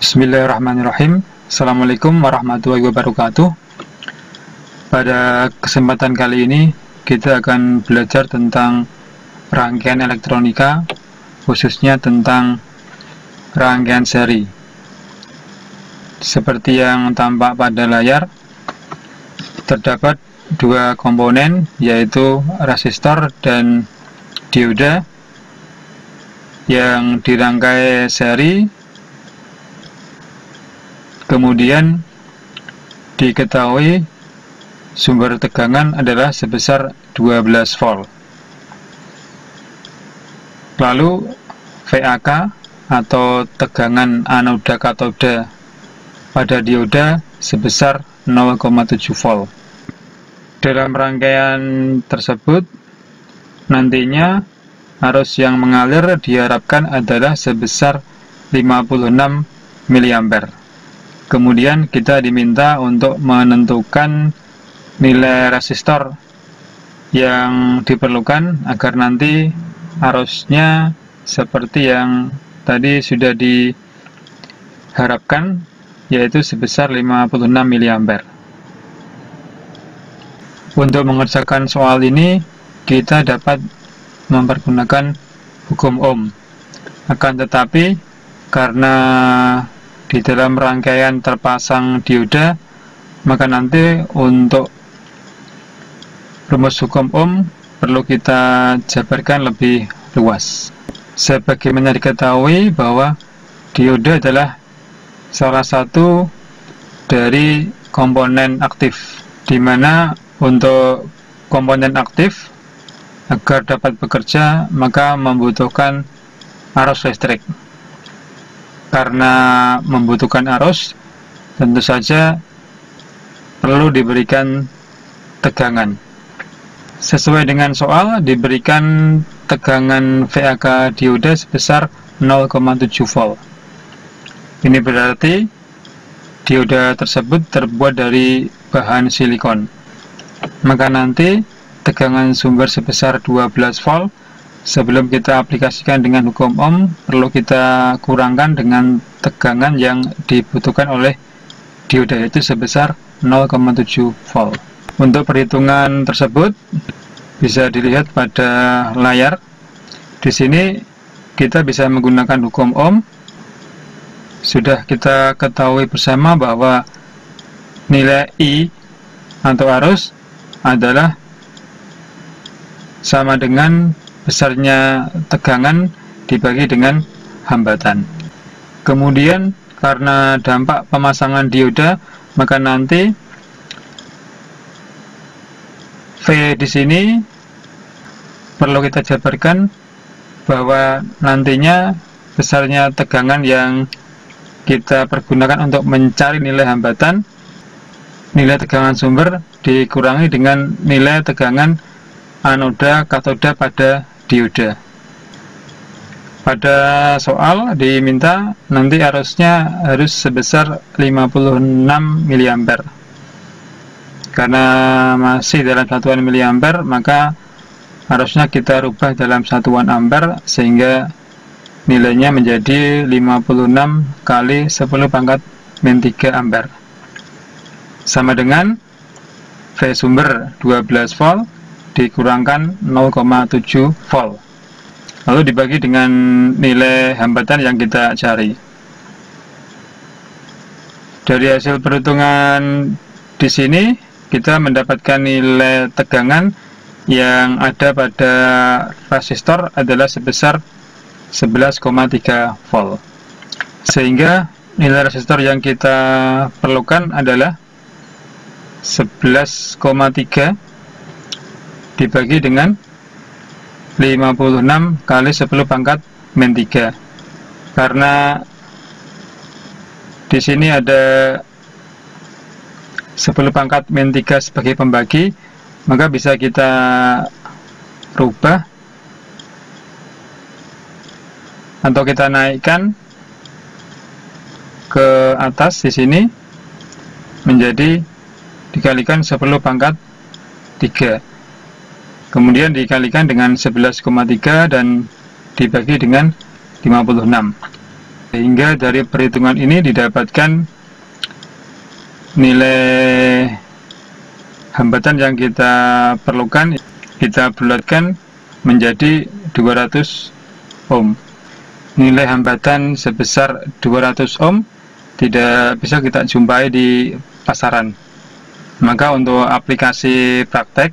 Bismillahirrahmanirrahim. Assalamualaikum warahmatullahi wabarakatuh. Pada kesempatan kali ini kita akan belajar tentang rangkaian elektronika, khususnya tentang rangkaian seri. Seperti yang tampak pada layar, terdapat dua komponen, yaitu resistor dan dioda yang dirangkai seri. Kemudian diketahui sumber tegangan adalah sebesar 12 volt. Lalu VAK atau tegangan anoda katoda pada dioda sebesar 0,7 volt. Dalam rangkaian tersebut nantinya arus yang mengalir diharapkan adalah sebesar 56 mA. Kemudian kita diminta untuk menentukan nilai resistor yang diperlukan agar nanti arusnya seperti yang tadi sudah diharapkan, yaitu sebesar 56 mA. Untuk mengerjakan soal ini kita dapat mempergunakan hukum Ohm. Akan tetapi karena di dalam rangkaian terpasang dioda, maka nanti untuk rumus hukum Ohm perlu kita jabarkan lebih luas. Sebagaimana diketahui bahwa dioda adalah salah satu dari komponen aktif, di mana untuk komponen aktif agar dapat bekerja maka membutuhkan arus listrik. Karena membutuhkan arus, tentu saja perlu diberikan tegangan. Sesuai dengan soal, diberikan tegangan VAK dioda sebesar 0,7 volt. Ini berarti dioda tersebut terbuat dari bahan silikon. Maka nanti tegangan sumber sebesar 12 volt sebelum kita aplikasikan dengan hukum Ohm, perlu kita kurangkan dengan tegangan yang dibutuhkan oleh dioda, yaitu sebesar 0,7 volt. Untuk perhitungan tersebut bisa dilihat pada layar. Di sini kita bisa menggunakan hukum Ohm. Sudah kita ketahui bersama bahwa nilai I atau arus adalah sama dengan besarnya tegangan dibagi dengan hambatan. Kemudian karena dampak pemasangan dioda, maka nanti V di sini perlu kita jabarkan bahwa nantinya besarnya tegangan yang kita pergunakan untuk mencari nilai hambatan, nilai tegangan sumber dikurangi dengan nilai tegangan anoda katoda pada dioda. Pada soal diminta nanti arusnya harus sebesar 56 mA. Karena masih dalam satuan miliampere, maka arusnya kita rubah dalam satuan ampere sehingga nilainya menjadi 56 kali 10 pangkat min 3 ampere. Sama dengan V sumber 12 volt dikurangkan 0,7 volt, lalu dibagi dengan nilai hambatan yang kita cari. Dari hasil perhitungan di sini kita mendapatkan nilai tegangan yang ada pada resistor adalah sebesar 11,3 volt, sehingga nilai resistor yang kita perlukan adalah 11,3 dibagi dengan 56 kali 10 pangkat min 3. Karena di sini ada 10 pangkat min 3 sebagai pembagi, maka bisa kita rubah atau kita naikkan ke atas di sini menjadi dikalikan 10 pangkat 3. Kemudian dikalikan dengan 11,3 dan dibagi dengan 56. Sehingga dari perhitungan ini didapatkan nilai hambatan yang kita perlukan, kita bulatkan menjadi 200 ohm. Nilai hambatan sebesar 200 ohm tidak bisa kita jumpai di pasaran. Maka untuk aplikasi praktek,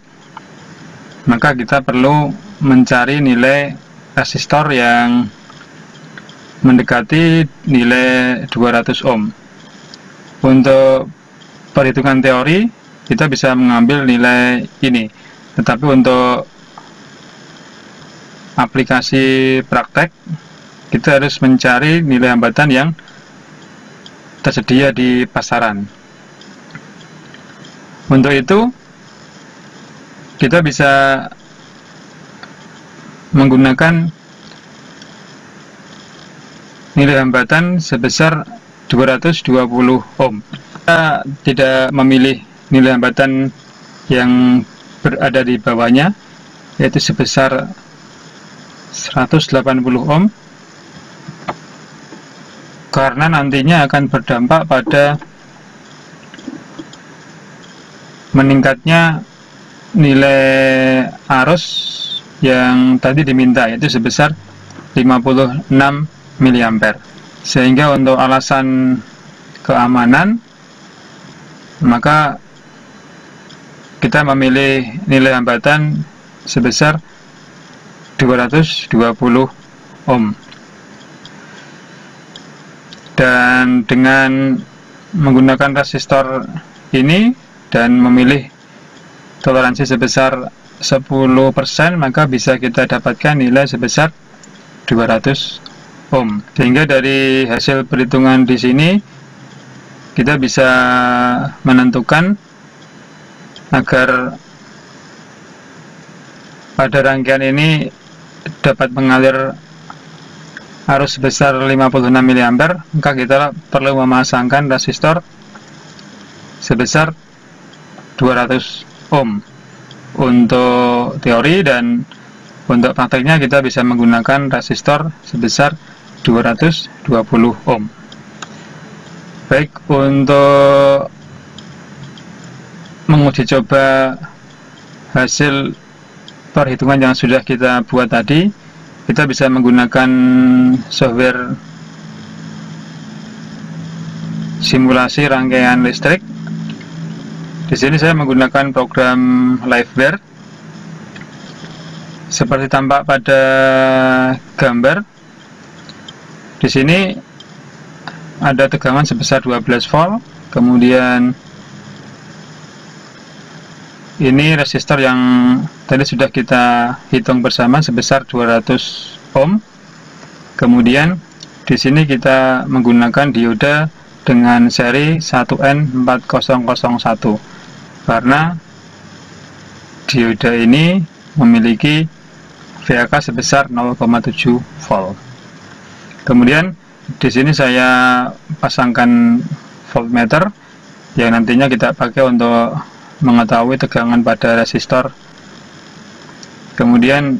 maka kita perlu mencari nilai resistor yang mendekati nilai 200 ohm. Untuk perhitungan teori, kita bisa mengambil nilai ini. Tetapi untuk aplikasi praktek, kita harus mencari nilai hambatan yang tersedia di pasaran. Untuk itu, kita bisa menggunakan nilai hambatan sebesar 220 ohm. Kita tidak memilih nilai hambatan yang berada di bawahnya, yaitu sebesar 180 ohm, karena nantinya akan berdampak pada meningkatnya nilai arus yang tadi diminta, yaitu sebesar 56 mA. Sehingga untuk alasan keamanan, maka kita memilih nilai hambatan sebesar 220 ohm. Dan dengan menggunakan resistor ini dan memilih toleransi sebesar 10%, maka bisa kita dapatkan nilai sebesar 200 ohm. Sehingga dari hasil perhitungan di sini kita bisa menentukan agar pada rangkaian ini dapat mengalir arus sebesar 56 mA, maka kita perlu memasangkan resistor sebesar 200 ohm. Untuk teori dan untuk prakteknya kita bisa menggunakan resistor sebesar 220 ohm. Baik, untuk menguji coba hasil perhitungan yang sudah kita buat tadi, kita bisa menggunakan software simulasi rangkaian listrik. Di sini saya menggunakan program Livewire. Seperti tampak pada gambar, di sini ada tegangan sebesar 12 volt, kemudian ini resistor yang tadi sudah kita hitung bersama sebesar 200 ohm. Kemudian di sini kita menggunakan dioda dengan seri 1N4001 karena dioda ini memiliki VAK sebesar 0,7 volt. Kemudian di sini saya pasangkan voltmeter yang nantinya kita pakai untuk mengetahui tegangan pada resistor. Kemudian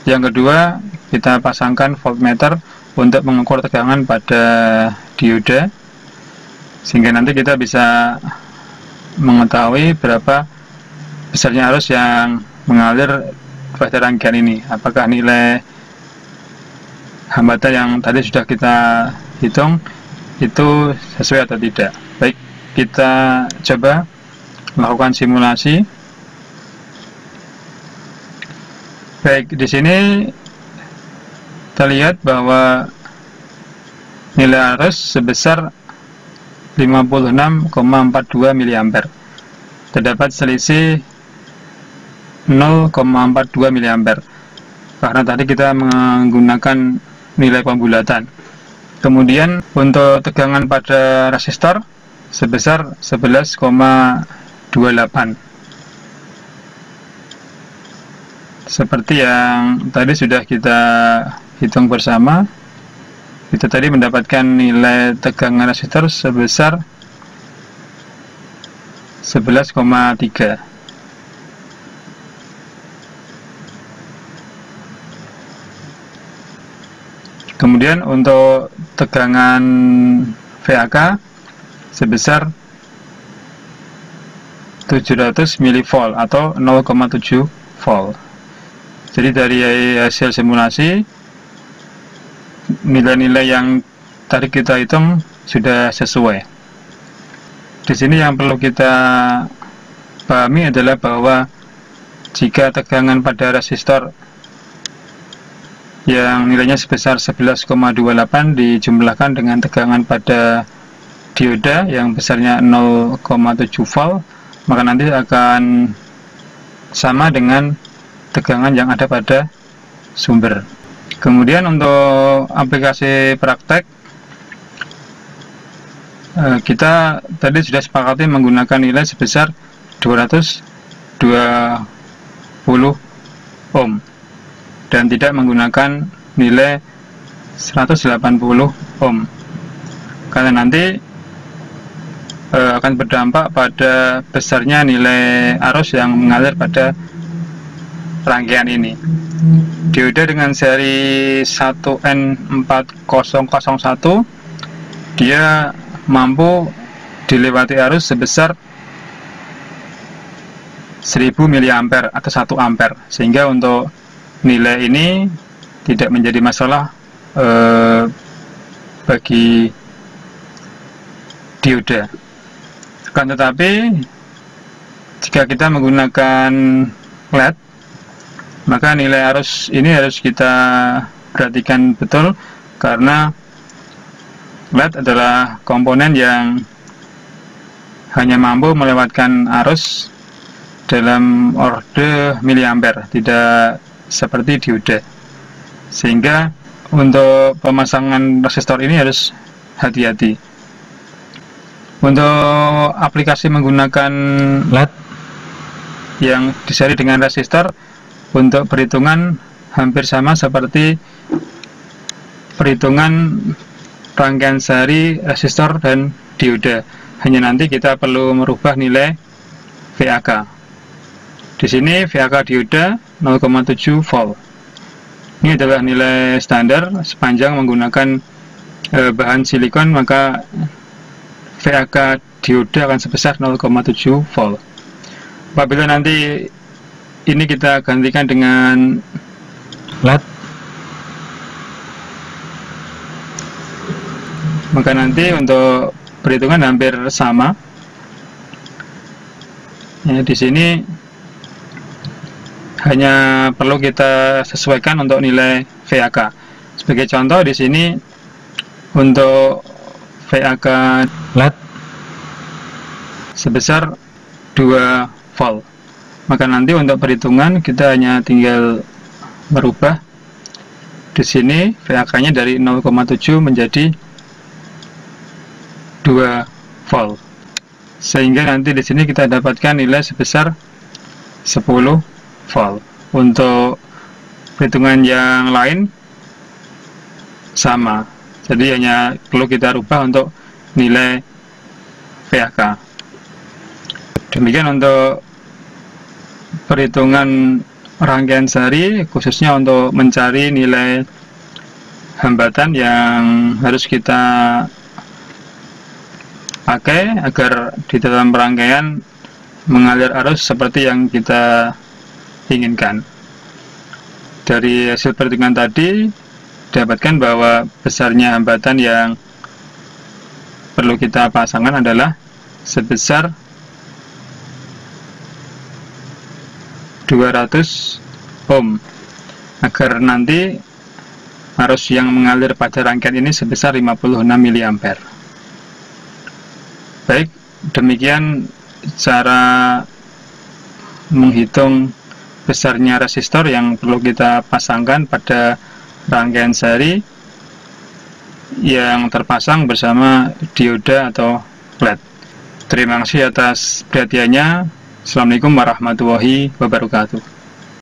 yang kedua, kita pasangkan voltmeter untuk mengukur tegangan pada dioda, sehingga nanti kita bisa mengetahui berapa besarnya arus yang mengalir pada rangkaian ini, apakah nilai hambatan yang tadi sudah kita hitung itu sesuai atau tidak. Baik, kita coba melakukan simulasi. Baik, di sini terlihat bahwa nilai arus sebesar 56,42 mA. Terdapat selisih 0,42 mA karena tadi kita menggunakan nilai pembulatan. Kemudian untuk tegangan pada resistor sebesar 11,28. Seperti yang tadi sudah kita hitung bersama, kita tadi mendapatkan nilai tegangan resistor sebesar 11,3. Kemudian Kemudian untuk tegangan VAK sebesar 700 mV atau 0,7 volt. Jadi dari hasil simulasi, nilai-nilai yang tadi kita hitung sudah sesuai. Di sini yang perlu kita pahami adalah bahwa jika tegangan pada resistor yang nilainya sebesar 11,28 dijumlahkan dengan tegangan pada dioda yang besarnya 0,7 volt, maka nanti akan sama dengan tegangan yang ada pada sumber. Kemudian untuk aplikasi praktek, kita tadi sudah sepakati menggunakan nilai sebesar 220 ohm dan tidak menggunakan nilai 180 ohm, karena nanti akan berdampak pada besarnya nilai arus yang mengalir pada rangkaian ini. Dioda dengan seri 1N4001 dia mampu dilewati arus sebesar 1000 mA atau 1 ampere, sehingga untuk nilai ini tidak menjadi masalah bagi dioda. Akan tetapi jika kita menggunakan LED, maka nilai arus ini harus kita perhatikan betul, karena LED adalah komponen yang hanya mampu melewatkan arus dalam orde miliampere, tidak seperti dioda. Sehingga untuk pemasangan resistor ini harus hati-hati. Untuk aplikasi menggunakan LED yang diseri dengan resistor, untuk perhitungan hampir sama seperti perhitungan rangkaian seri resistor dan dioda. Hanya nanti kita perlu merubah nilai VAK. Di sini VAK dioda 0,7 volt. Ini adalah nilai standar sepanjang menggunakan bahan silikon, maka VAK dioda akan sebesar 0,7 volt. Apabila nanti ini kita gantikan dengan LED, maka nanti untuk perhitungan hampir sama. Ya, di sini hanya perlu kita sesuaikan untuk nilai VAK. Sebagai contoh, di sini untuk VAK LED sebesar 2 volt. Maka nanti untuk perhitungan kita hanya tinggal merubah di sini VAK-nya dari 0,7 menjadi 2 volt. Sehingga nanti di sini kita dapatkan nilai sebesar 10 volt. Untuk perhitungan yang lain sama. Jadi hanya perlu kita rubah untuk nilai VAK. Demikian untuk perhitungan rangkaian seri, khususnya untuk mencari nilai hambatan yang harus kita pakai agar di dalam rangkaian mengalir arus seperti yang kita inginkan. Dari hasil perhitungan tadi dapatkan bahwa besarnya hambatan yang perlu kita pasangkan adalah sebesar 200 ohm, agar nanti arus yang mengalir pada rangkaian ini sebesar 56 mA. Baik, demikian cara menghitung besarnya resistor yang perlu kita pasangkan pada rangkaian seri yang terpasang bersama dioda atau LED. Terima kasih atas perhatiannya. Assalamualaikum warahmatullahi wabarakatuh.